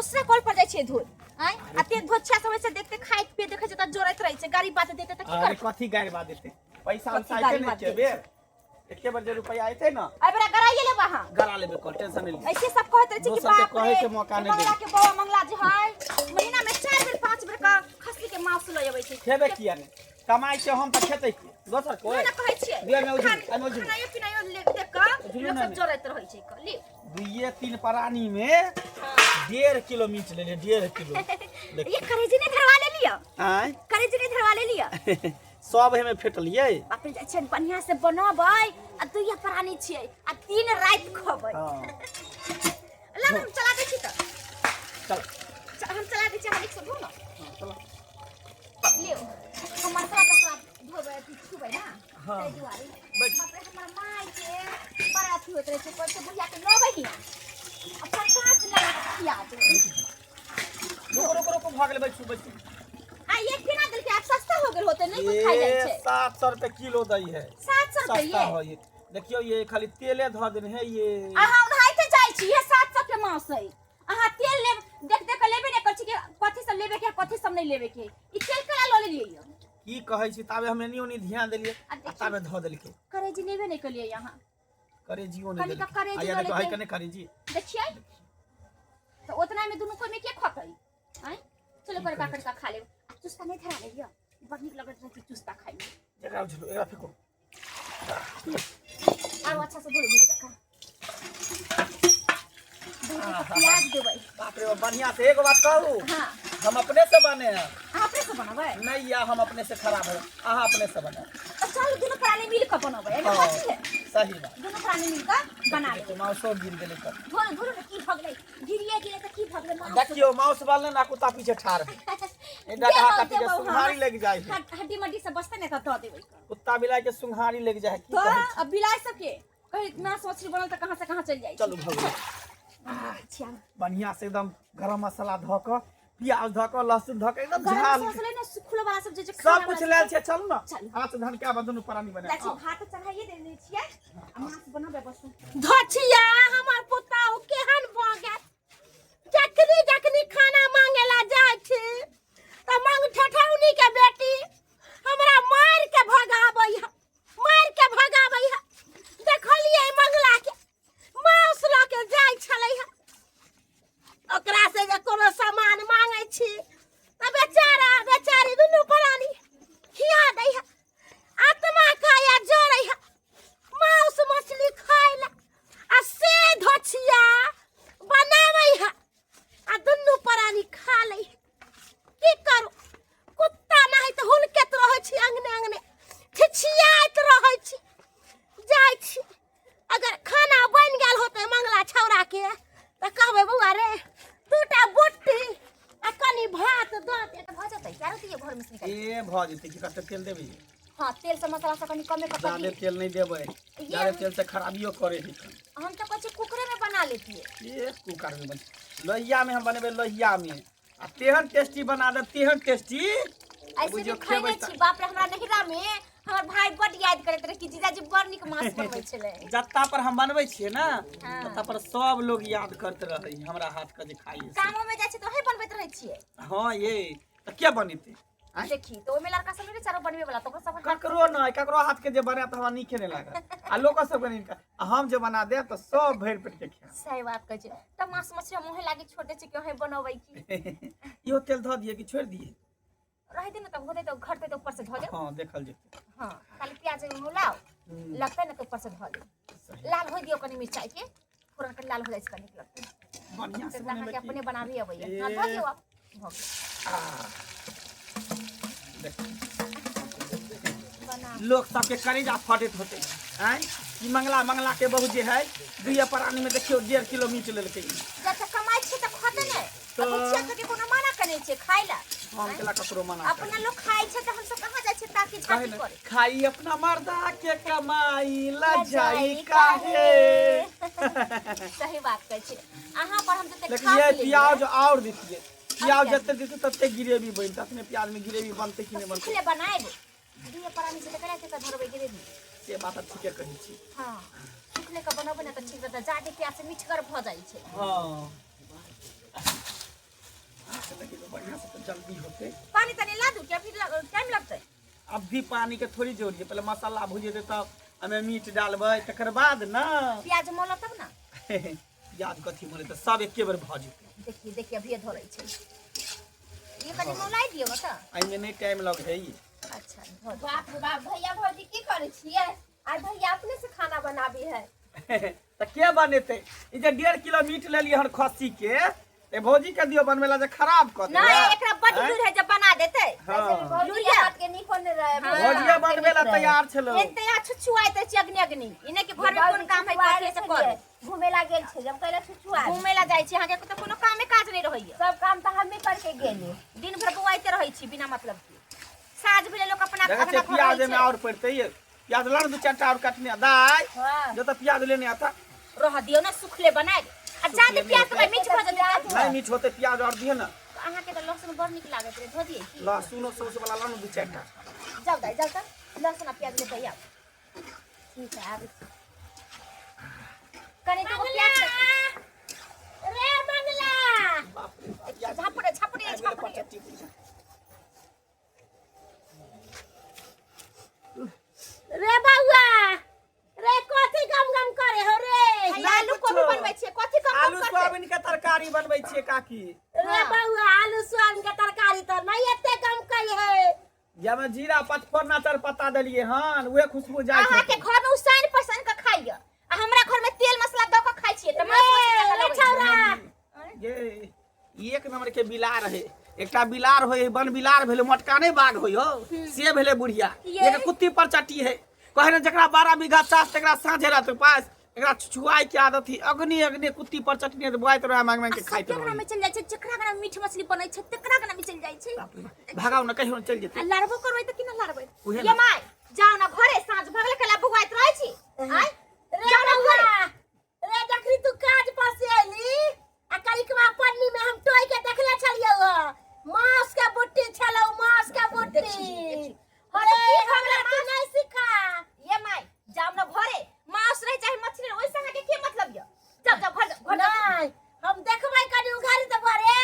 दूसरा कॉल पर जाय छै धोर आय आ ते धोछा सब से देखते खाइत पे देखे छै त जोरत रहै छै गाड़ी बात देते त की कर कथी गाड़ी बात देते पैसा उठाइते नहीं छै बेर एके बार जे रुपया आइते ना आई बड़ा गराइए ले वहां गरा लेबे कर टेंशन नहीं ऐसे सब कहत रहे छै कि बाप कहे के मौका नहीं मंगला के बाबा मंगला जे है महीना में 4 बेर 5 बेर का खस्सी के मांस ल आबै छै खेबे किया ने कमाई छै हम त खेतै की दोसर कोई ना कहै छियै दिया में उजू अनोजू खाना पिनायो ले देख का लोग सब जोरत रहै छै ले दुइये तीन परानी में 1.5 किलो मीट ले 1.5 किलो ये करेजी ने धरवा ले लिया आय करेजी ने धरवा ले लिया सब हमें फेटलिए बाप रे अच्छा बढ़िया से बनबै आ दुइया परानी छियै आ 3 रात खबै हां ला हम चला दै छी त चल हम चला दै छी हम एक से धो ना चलो ले हमर कपड़ा धोबै छुबै ना हां दुआरी बैठ बाप रे हमर माय के बड़ा अथी होत रहे छै कोइ से बुझिया के लबै ही अब 50 लगा खिया दे रोको भाग ले बैठ बैठ आ एक बिना दिल के आप सस्ता हो गेल होते नहीं कुछ खाई जाय छै 700 रुपए किलो दई है 700 रुपए सस्ता हो ये देखियो ये खाली तेले ध देने है ये अहाँ उधाइते जाय छी ये 700 के मास है अहाँ तेल ले देख देख के लेबे नै कर छी के कथि सब लेबे के कथि सब नै लेबे के ई तेल कला ल लेलिए की कहै छी ताबे हम एनियो नै ध्यान देलिए ताबे ध देलके करेजी लेबे नै कलिए यहां करेजियो नै देलके करेजी आ देखो है कने करेजी देखिए तो उतना में दोनों को में के खतई हैं चलो कर काकड़ का खा ले चुस्ता नहीं धरा ले लिया बड़ निक लगत रहती चुस्ता खाई में जरा झलो एकरा फेको और अच्छा से बोलो मुझे का प्याज देबै बाप रे बढ़िया से एक बात कहू हां हम अपने से बने हैं आप अपने से बनाबै नहीं या हम अपने से खराब है आहा अपने से बने तो चल दोनों प्राणी मिल के बनाबै एमे कथि है सही बात दोनों प्राणी मिल के बना ले माउसो गिर गेलै त धोर धोर की भगलै गिरिए गिरे त की भगलै माउस देखियो माउस वाले ना कुत्ता पीछे ठाड़ है ए डगा काटी के सुंघारी लग जाय है हड्डी मड्डी से बचते न त द देबै कुत्ता बिलाई के सुंघारी लग जाय तो अब बिलाई सब के कहीं मांस मछली बनल त कहां से कहां चल जाय चलो भगो अच्छा बढ़िया से एकदम गरम मसाला ध क प्याज ध क लहसुन ध क एकदम झाल मसाला ने सुखलो वाला सब जे सब कुछ लेल छै चल ना हाथ धन के बदनु परानी बना लाची भात चढ़ाइए देने छियै आ मांस बनाबे बस धछिया हमर पुता ओ केहन भ गेल जखनी खाना मांगेला जाय छै त मांग ठठौनी के बेटी हमरा मार के भगाबै है देखलिए मंगला के मांस ल के जाय छलै है ओकरा से जे कोनो सामान मांगे छी त बेचारी दुनू प्राणी खिया दै है आत्मा काया जोड़ै है मांस मछली खाय ला आ से धछिया बनाबै है आ दुनू प्राणी खा लै की करू कुत्ता नहीं त हुलकेत रहै छी अंगने छिछियाइत रहै छी जाय छी अगर खाना बन गेल होते मंगला छौरा के त कहबै बउआ रे टूटा बुट्टी आ कनी भात द दे त भ जतै क्या रहती है घर में निकल ए भ जते की कते तेल देबे हां तेल से मसाला से कनी कमे कर ज्यादा तेल नहीं देबे ज्यादा तेल से खराबियो करे है हम तो कुछ कुकरे में बना लेती है ये कुकर में बन लोहिया में हम बनेबे लोहिया में आ तेहन टेस्टी बना दे तेहन टेस्टी ऐसे जो खाइने छी बाप रे हमरा नहिरा में हमर भाई बड याद करत रहे कि जीजाजी बड़ निक मांस बनबै छले जत्ता पर हम बनबै छियै ना तत्ता पर सब लोग याद करते रहे हमरा हाथ के जे खाई कामो में जाय छै त ओहे बनबैत रहै छियै हां ये त के बनिते देखी तो ओमे लड़का सब रे चारो बनबे वाला तो सब ककरो नहीं ककरो हाथ के जे बने त हमरा नीक नहीं लागे आ लोग सब के नहीं हम जे बना दे त सब भर पेट के खा सही बात कहै छै त मांस मछली मोहे लागे छोटे छै के ओहे बनबै की इहो तेल ध दिए कि छोड़ दिए रह दे न त होते तो घरते तो ऊपर से ध दे हां देखल जेते हां खाली प्याज मिलाओ लगता न तो ऊपर से ध दे लाल हो दियो कनी मिर्चाई के पूरा के लाल हो जाय छै कनी लगता बढ़िया से बना के अपने बनाबी अबैया हां ध दियो आप बना लोग सबके करेजा फटत होते हैं ई मंगला के बहू जे है दुइया परानी में देखियो 1.5 किलो मीट लेलकै जब कमाई छै त खते नै तो बच्चा के कोनो मना करै छै खाइ ला हम केला ककरो मना अपना लोग खाइ छै त हम सब कहां जाय छै ताकि छाती करे खाई अपना मर्दा के कमाई ला जाई काहे सही बात कहै छै अहां पर हम जते लेकिन ये प्याज और दीजिए प्याज जते दीते तते ग्रेवी बनत अपने प्याज में ग्रेवी बनते कि नहीं बनते ले बनाएबो दुइया परानी से कला के धरबै ग्रेवी से बात ठीक है कहै छी हां सुखले का बनाबे न त ठीक रहता जादे प्याज से मीठगर भ जाय छै हां बढ़िया से तो जल्दी होते। पानी तनी ला दूं क्या फिर टाइम लगतै? अब भी पानी के थोड़ी जोड़िए, पहले मसाला भुजे तब हमें मीट डालबै, तकर बाद ना प्याज मोला तब ना। प्याज कथी मोले तो सब एके बेर भऽ जेतै। देखिए देखिए अभी धरै छै। ये कनी मोलाई दियो ना त। एहिमे नहीं टाइम लगे है। अच्छा बाप रे बाप, भैया भौजी की करे छियै? आइ भैया अपने से खाना बनाबी है। तो के बनेते? ई जे 1.5 किलो मीट लेलिए हन खस्सी के, ए भौजी के दियो बनवेला जे खराब कर दे। नहीं एकरा बड दूर है जब बना देते। हां लुरिया बात के निकोन रहे। भौजिया बनवेला तैयार छलो। एते छुछुआइते छी अग्नि अग्नि। इने के घर में कोन काम है करे से कर। घुमेला गेल छै जब कहला छुछुआ। घुमेला जाय छी, हां के तो कोनो कामे काज नहीं रहइए। सब काम त हमें करके गेली। दिन भर बुआइते रहै छी बिना मतलब के। साज भेले लोग अपना अपना प्याज में और पड़ते है। प्याज लान दो चार और काटने दाई। जो तो प्याज लेने आता रह दियो ना, सुखले बनाए। आ ज्यादा प्याज तो मीठ भऽ जेतै। नहीं मीठ होते प्याज और दियो ना। अहाँ के त लहसुन बड़ निक लागत रे, धो दिए की? लहसुन सौस वाला लान दो चार टा। जाओ दाई जाओ त लहसुन आ प्याज लेते आ। ठीक है आबे। कनी तो प्याज रे मंगला। बाप रे झापड़े झापड़े झापड़े। रे बउआ रे कथि गम गम करे हो रे? आलू कोबी बनबै छियै, कथि गम गम आलू करते? सोयाबीन के तरकारी बनबै छियै काकी। रे बउआ आलू सोयाबीन के तरकारी त नहीं एते गम कई है। जब जीरा पचफोरना तेजपत्ता देलिए हन उहे खुशबू जाय छै। अहाँ के घर में उसान पसंद का खाइए आ हमरा घर में तेल मसाला द के खाइ छियै त माछ छौरा। ये एक नंबर के बिलार है। एकटा बिलार होय बन बिलार भेले, मोटका नहीं बाघ होय हो से भेले बुढ़िया। ये कुत्ती पर चटी है। कहे न जकरा 12 बीघा चास तकरा साझे रहत पास। एकरा छुआई के आदत थी। अग्नि अग्नि कुत्ती पर चटनी बुआइत रहे मांग मांग के खाइत रहे। केकरा में चल जाय छै, जेकरा गना मीठ मछली बनै छै तेकरा गना में चल जाय छै। भागाव न कहियो चल जेते। लड़बो करबै त कि न लड़बै? ये माय जाओ ना घरे, साँझ भगले कला बुआइत रहै छी। आय रे बउआ रे जखरी तू काज पर से आइली आ करिकवा पन्नी में हम टोय के देखले छलियौ ह। मांस के बुट्टी छलौ, मांस के बुट्टी। अरे हमरा तू नहीं सिखा। ये माय जाओ ना घरे, मांस रहे चाहे मछली रहे, ओइ संगे के मतलब य? जब जब घर नहीं हम देखबै कनी उघारी त घरे।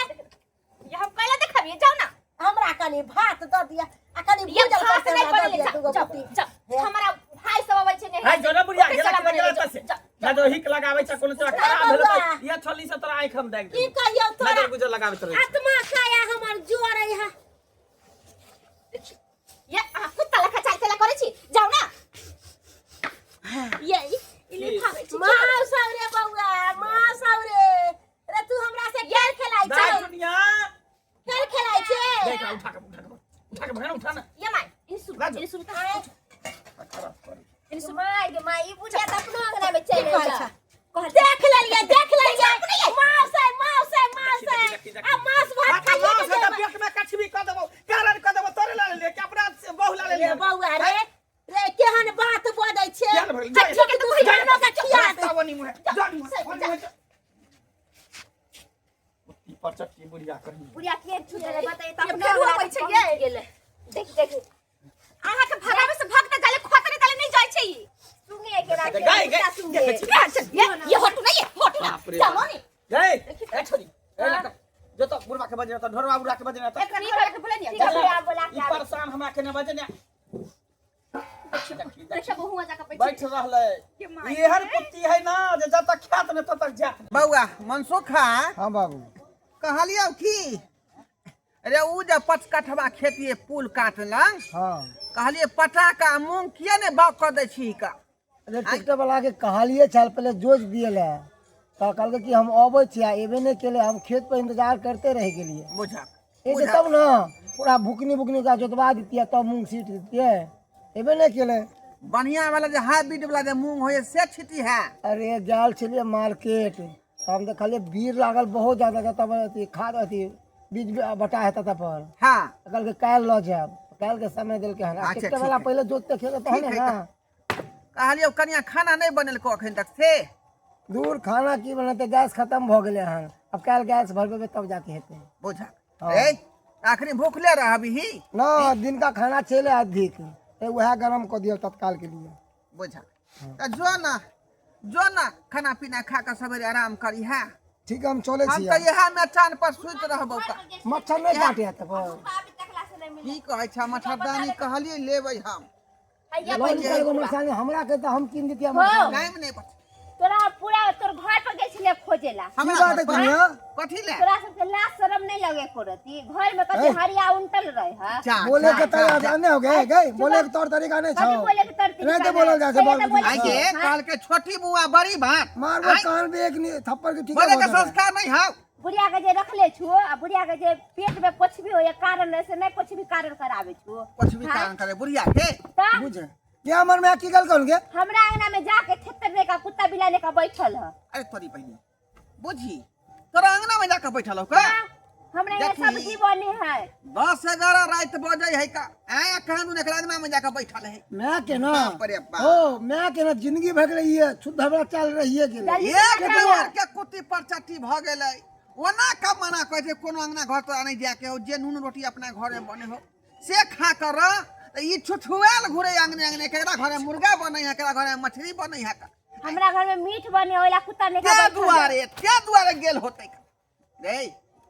ये हम कहला देखबिए, जाओ ना। हमरा कनी भात द दिया आ कनी भूजल भात नहीं बनले जा। हमरा भाई सब आबै छै ने। हाय जोना बुढ़िया गेला के गेला से ना जो हिक लगाबै छ कोनो चीज खराब भेल त ये छली से तोरा आंख हम देख दे। की कहियो तोरा नजर गुजर लगाबै त आत्मा काया हमर जोर है। ये कुत्ता लखा चालते ला करे छी, जाओ ना। ये इने खावे छी। मां सौरे बउआ, मां सौरे रे तू हमरा से खेल खेलाइ दाई छ। दुनिया खेल खेलाइ छे। देख उठा के भगन उठा ना। ये माय इन सुन इन सुन माय गे माय ई बुझे त अपनो अंगना में चल जा। देख लेलिए मां से आ मांस भात खाइए मांस का पेट में कछवी क देबो, कारण क देबो तोरे ला ले के अपना से बहु ला ले। ये बउआ रे केहन बात बोलै छे। केहन भइल? ठीक है तू हिरनो का खिया दे। तावनी मुहे जानी पर चटकी बुढ़िया करी। बुढ़िया के छुटे बताए त अपने होबै छै ये गेले। देख अहाँ के भगावे से भगते गले खोतरे तले नहीं जाय छै। सुंगे के राखे गए सुंगे ये हटू नहीं हटू ना चलो नी गए ए छोरी ए लका जो तो बुढ़वा के बजे त ढोरवा बुढ़वा के बजे त एक नहीं करे के बोले नहीं ठीक है बोला ई परेशान हमरा के न बजे ने। देखा बहुआ जाके बैठ रहले एहन कुत्ती है ना जे जब तक खात न तब तक जात। बउआ मनसुखा हाँ बाबू कहलियो की अरे उ जे 5 कठवा खेती पुल काटलंग, हाँ कहलिए पटाका मूंग किए ने बाग कर दे छी का। अरे ट्रैक्टर वाला के कहलिए चल पहले जोज दिए ले तो कहल कि हम अबै छी आ एबे नहीं केले, हम खेत पर इंतजार करते रह गेलिए। बुझा ये तब ना पूरा भुकनी का जोतवा दितिए तब मूंग सीट दितिए, एबे नहीं केले। बढ़िया वाला जे हाइब्रिड वाला जे मूंग होय से छिटी है। अरे जाल चलिए मार्केट तो हम देखलिए भीड़ लागल बहुत ज्यादा, तब अथी खाद अथी बीज बटा है तब पर। हां कहल के काल ल जाब, काल के समय दिल के हन अच्छा, ट्रैक्टर वाला पहले जोतते खेले तो है ना। कहलियो कनिया खाना नहीं बनल को अखन तक से। दूर खाना की बनते, गैस खत्म हो गए हन, अब काल गैस भरबे तब जाके हेते। बुझा हाँ। ए आखिरी भूखले रह अभी ही ना दिन का खाना चले अधिक वह गरम कर दियो तत्काल के लिए। बुझा जो ना खाना पीना खा कर सवेरे आराम करी है। ठीक है हम चले हम छी तो यह में चान पर सुत रहबो का मच्छर नहीं काटे तब की कहै छै मच्छरदानी कहलिए लेबै हम लोन कर गो मच्छर हमरा के तो हम किन देतिया मच्छर टाइम नहीं बच तोरा पूरा तोर घर पर गेल छले खोजेला हमरा बात है दुनिया कथी ले तोरा सबके लाज शरम नहीं लगे करती घर में कते हरिया उंटल रहे है चा बोले के तरीका नहीं हो गए गए बोले के तौर तरीका नहीं कभी छौ बोले के तरती नहीं तो बोलल जा से बोल आई के काल के छोटी बुआ बड़ी बात मारबो कान पे एक थप्पड़ के ठीक बोले के है संस्कार नहीं हाउ बुढ़िया के जे रखले छु आ बुढ़िया के जे पेट में कुछ भी हो या कारण से नहीं कुछ भी कारण करावे छु कुछ भी कारण करे बुढ़िया के ता बुझे क्या मन में की गल करूंगे हमरा अंगना में जाके छत्तरने का कुत्ता बिलाने का बैठल है अरे तोरी बहनी बुझी तोरा अंगना में जाकर बैठल हो का हमरा ये सब्जी बने है 10-11 रात बजे है का आया कानून एक अंगना में जाकर बैठल है मैं के ना अरे बाप ओ मैं के ना जिंदगी भग रही है शुद्ध हवा चल रही है के एक नंबर के कुत्ती पर चट्टी भ गेलै ओना का मना कहै छै कोनो अंगना घर तो नहीं जाके हो जे नून रोटी अपना घर में बने हो से खा कर ई छुछुआल घुरे अंगने अंगने केकरा घर में मुर्गा बने है केकरा घर में मछली बने है का हमरा घर में मीट बने ओला कुत्ता ने के दुआरे गेल होते रे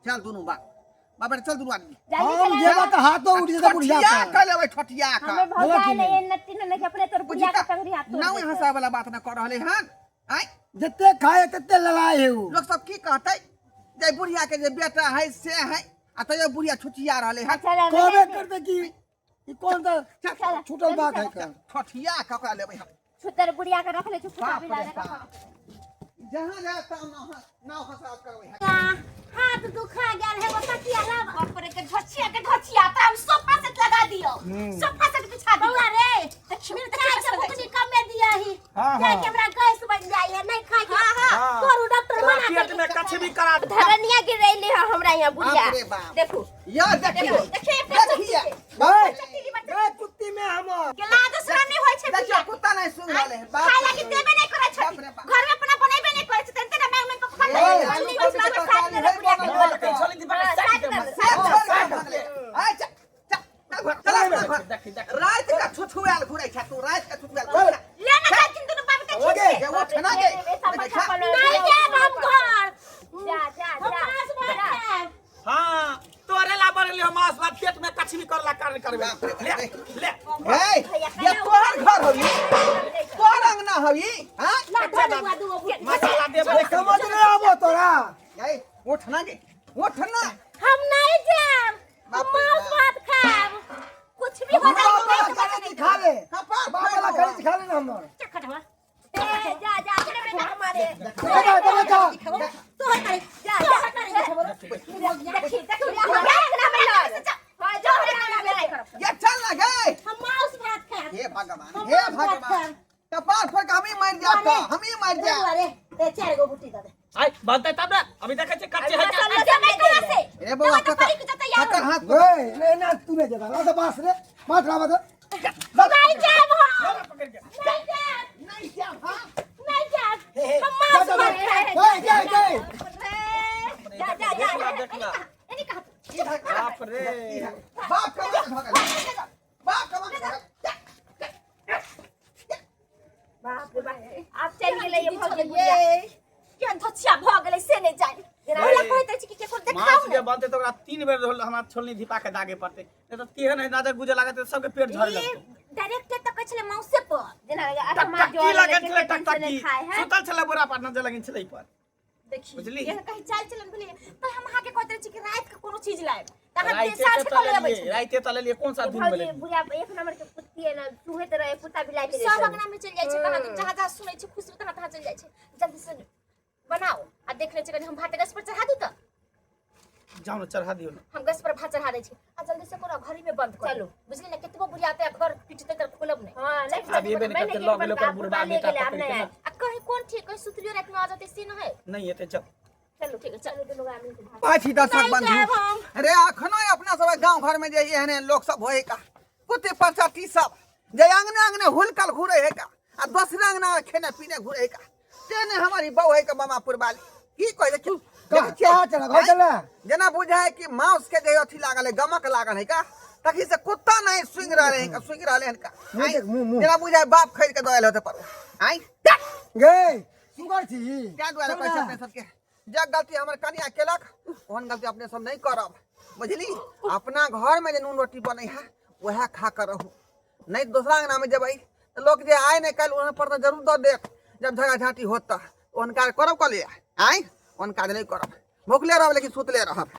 चल दुनु बाबा चल दुनु आदमी हम जेबा त हाथो उठ जेता बुढ़िया ठठिया का कर लेबै ठठिया का हमें भौजाई ने ये नत्ती ने अपने तोर बुढ़िया का टंगरी हाथ ना हंसा वाला बात न कर रहले हन आई जितने खाए तते लड़ाई है वो लोग सब की कहते जे बुढ़िया के जे बेटा है से है आ तो ये बुढ़िया छुछिया रहले हन कोबे करते की ई कौन सा छूटल बात है का ठठिया ककरा लेबै हम छुतर बुढ़िया के रख ले छुपा बाप रे बिलाने का बाप जहां जाता ना हंसा करबै हम हाथ दुखा गेल है वो तकिया ला बाप रे के ढछिया त हम सोफा सेट लगा दियो सोफा सेट बिछा दियो रे मिल त खाए सब कुछ कम में दिया ही क्या कैमरा गैस बन जाई है नहीं खाए हां करू डॉक्टर मना पेट में कछ भी करा धरनिया गिर रही है हमरा यहां बुढ़िया बाप रे बाप। देखो या देखियो देखिए ए कुत्ती में हम के लाज शरम नहीं होय छै देखियो कुत्ता नहीं सुन रहले बाप खाए लागी देबे नहीं करे छै बाप रे बाप। घर में अपना बनाइबे नहीं करे छै तंते ना मैं को खा रात का छुछुआल घुरै छ तू रात का छुछुआल लेना का चिंतु न पाबे के ओके जे वो छना के नहीं जा हम घर जा हां तोरे ला बरले हम मांस भात पेट में कछ भी करला कारण करबे ले ले ए ये तोहर घर होई तोहर अंगना होई हां मसाला देबे समझ नहीं आबो तोरा ए उठना के उठना हम नहीं जाम हम मांस भात खाब कुछ भी हो बाबा खाने खा ले कपार बाबा खाने खा ले ना हम जा अपने में हमारे देखा तो है जा देखिए ये चल ना गए हम मांस भात खाब हे भगवान कपार पर हम ही मर जाता हम ही मर जा अरे ए चार गो बुटी दे आई बनते तब ना अभी देखे छ कच्चे है ए बाबा ककर हाथ ओए नहीं ना तू नहीं देगा ना बास रे मार रहा बता नहीं जाब हम पकड़ के नहीं जाब नहीं जा हां नहीं जाब हम मांस भात खाब ओए गए जा देखना इन्हीं का बाप रे बाप का बाप का बाप रे बाप आप चल गेले ये भग गेले क्या धछिया भ गेले से नहीं जाय जेना कहते छी कि केको देखाऊ मांस के बनते तो ओकरा 3 बेर हमरा छोलनी धिपा के दागे पड़ते नहीं तो तेहन है नादक गुजे लागत सबके पेट झड़ लगते डायरेक्ट त कहले मौसे पर जेना टकटकी लगन छले टकटकी सुतल छले बोरा पर नजर लगन छले पर देखिए बुझली? ये कहीं चाल चलन बोले तो हम आके कहते छी कि रात के कोनो चीज लाए तहन राइते साथ तो को ले तले लिए राइते तले लिए कौन सा दिन भौजी बोले बुढ़िया एक नंबर के कुत्ती है ना सुहेत रहे कुत्ता बिलाई के सब अंगना में चल जाय छै कहां जहां जहां सुनै छै खुशी तहां तहां चल जाय छै जल्दी से बनाओ आ देख ले छै हम भात गैस पर चढ़ा दू त जाओ ना चढ़ा दियो ना हम गैस पर भात चढ़ा दै छी आ जल्दी से कोनो घरी में बंद कर चलो। बुझली ना कितबो बुझाते घर पिटते त खोलब नहीं हां नहीं अब ये बेने करते लॉक ले पर बुढ़बा बेटा पकड़ के ना आ कहीं कौन ठीक कहीं सुतरियो रात में आ जाते से न है नहीं है चल चलो ठीक है चलो दोनों आदमी के भात पाछी दर्शक बंधु अरे अखनो अपना सब गांव घर में जे एहने लोग सब होए का कुत्ते परचाटी सब जे अंगने अंगने हुलकल घुरे है का आ दूसरा अंगना खेने पीने घुरे है का तेने हमारी बहू है का मामापुर वाली की कहले कि क्या चला घर चला जना बुझाए कि मांस के जे अथी लागल है गमक लागल है का ताकि से कुत्ता नहीं सुंग रहले हैं का सुंग रहले हैं का मुंह देख, मुंह। जना बुझाए बाप खरीद के दयल होते पर आई गए सुगर छी क्या दुआरे पैसा अपने सबके जे गलती हमर कनिया केलक ओहन गलती अपने सब नहीं करब बुझली। अपना घर में जे नून रोटी बने है वह खा कर रहू, नहीं दूसरा अंगना में जब तो लोग जे आए नहीं कल उन पर तो जरूर दो देख। जब झगड़ा झाटी होता ओहन कार्य करब कल आए ओहन कार्य नहीं करब, भूखले रहब लेकिन सुतले रहब।